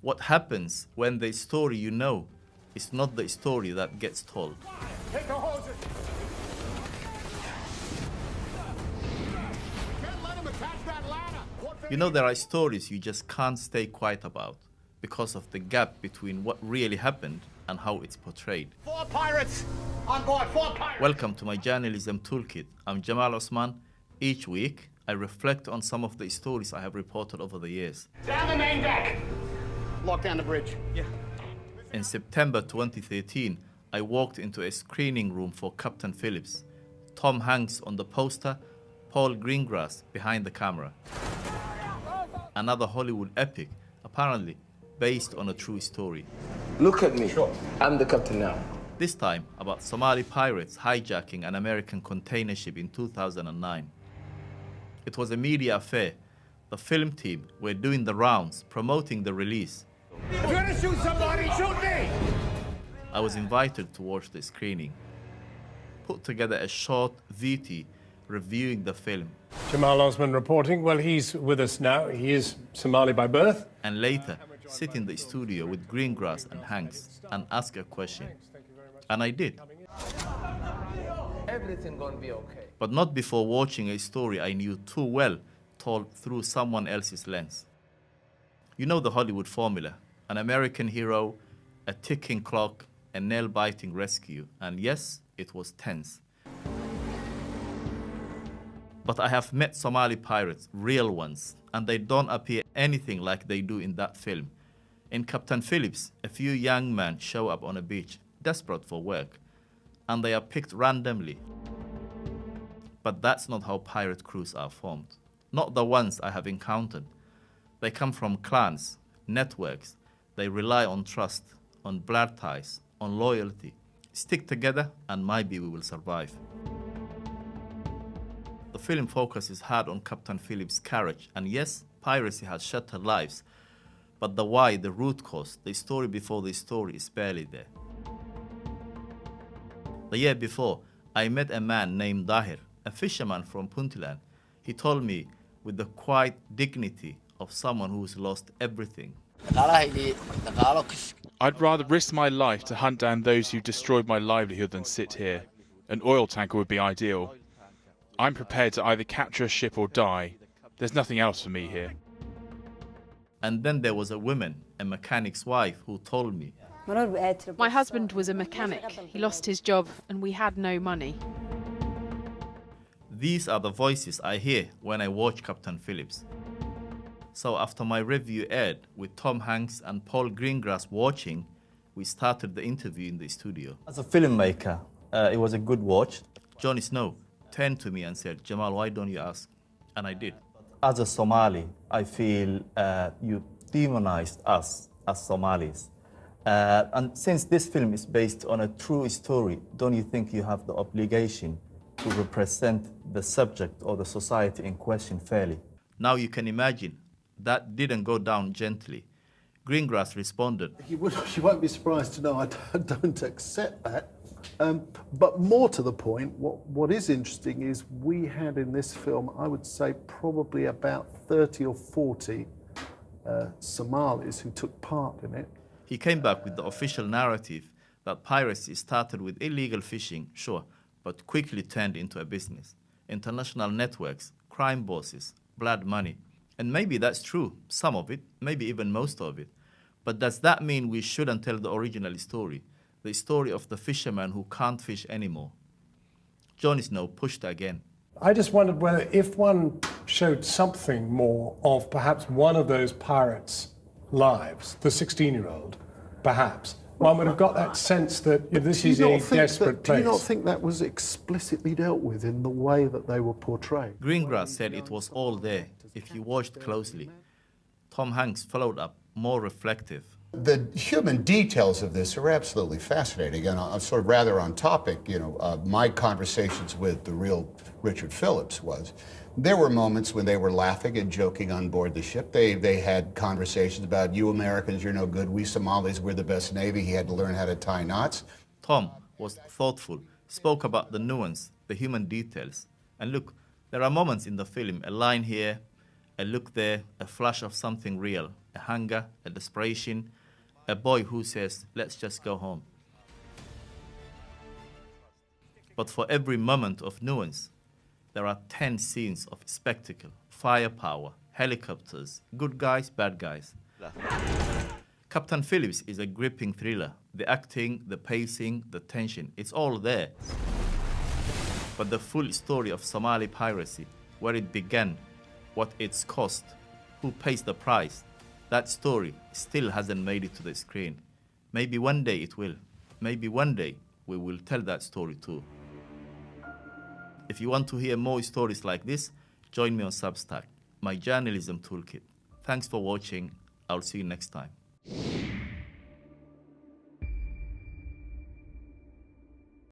What happens when the story you know is not the story that gets told. Take the hoses! Can't let him attach that ladder! You know, there are stories you just can't stay quiet about because of the gap between what really happened and how it's portrayed. 4 pirates! On board, 4 pirates! Welcome to my journalism toolkit. I'm Jamal Osman. Each week, I reflect on some of the stories I have reported over the years. Down the main deck! Lock down the bridge. Yeah. In September 2013, I walked into a screening room for Captain Phillips. Tom Hanks on the poster, Paul Greengrass behind the camera. Another Hollywood epic, apparently based on a true story. Look at me. Sure. I'm the captain now. This time about Somali pirates hijacking an American container ship in 2009. It was a media affair. The film team were doing the rounds, promoting the release. If you're gonna shoot somebody, shoot me! I was invited to watch the screening. Put together a short VT reviewing the film. Jamal Osman reporting. Well, he's with us now. He is Somali by birth. And later, sit in the studio with Greengrass and Hanks and ask a question. And I did. Everything gonna be okay. But not before watching a story I knew too well, told through someone else's lens. You know the Hollywood formula. An American hero, a ticking clock, a nail-biting rescue. And yes, it was tense. But I have met Somali pirates, real ones, and they don't appear anything like they do in that film. In Captain Phillips, a few young men show up on a beach, desperate for work, and they are picked randomly. But that's not how pirate crews are formed. Not the ones I have encountered. They come from clans, networks. They rely on trust, on blood ties, on loyalty. Stick together and maybe we will survive. The film focuses hard on Captain Phillips' courage, and yes, piracy has shattered lives, but the why, the root cause, the story before the story is barely there. The year before, I met a man named Dahir, a fisherman from Puntland. He told me with the quiet dignity of someone who's lost everything. I'd rather risk my life to hunt down those who destroyed my livelihood than sit here. An oil tanker would be ideal. I'm prepared to either capture a ship or die. There's nothing else for me here. And then there was a woman, a mechanic's wife, who told me, my husband was a mechanic. He lost his job and we had no money. these are the voices I hear when I watch Captain Phillips. So after my review aired with Tom Hanks and Paul Greengrass watching, we started the interview in the studio. As a filmmaker, it was a good watch. Johnny Snow turned to me and said, Jamal, why don't you ask? And I did. As a Somali, I feel you demonized us as Somalis. And since this film is based on a true story, don't you think you have the obligation to represent the subject or the society in question fairly? Now you can imagine, that didn't go down gently. Greengrass responded. You won't be surprised to know I don't accept that. But more to the point, what is interesting is we had in this film, I would say probably about 30 or 40 Somalis who took part in it. He came back with the official narrative that piracy started with illegal fishing, sure, but quickly turned into a business. International networks, crime bosses, blood money. And maybe that's true, some of it, maybe even most of it. But does that mean we shouldn't tell the original story? The story of the fisherman who can't fish anymore? Johnny Snow pushed again. I just wondered whether if one showed something more of perhaps one of those pirates' lives, the 16-year-old, perhaps, one would have got that sense that this is a desperate place. Do you not think that was explicitly dealt with in the way that they were portrayed? Greengrass said it was all there, if you watched closely. Tom Hanks followed up, more reflective. The human details of this are absolutely fascinating, and sort of rather on topic, my conversations with the real Richard Phillips there were moments when they were laughing and joking on board the ship. They had conversations about, you Americans, you're no good, we Somalis, we're the best Navy, he had to learn how to tie knots. Tom was thoughtful, spoke about the nuance, the human details. And look, there are moments in the film, a line here, a look there, a flash of something real. a hunger, a desperation, a boy who says, let's just go home. But for every moment of nuance, there are 10 scenes of spectacle, firepower, helicopters, good guys, bad guys. Captain Phillips is a gripping thriller. The acting, the pacing, the tension, it's all there. But the full story of Somali piracy, where it began, what it's cost, who pays the price, that story still hasn't made it to the screen. Maybe one day it will. Maybe one day we will tell that story too. If you want to hear more stories like this, join me on Substack, my journalism toolkit. Thanks for watching. I'll see you next time.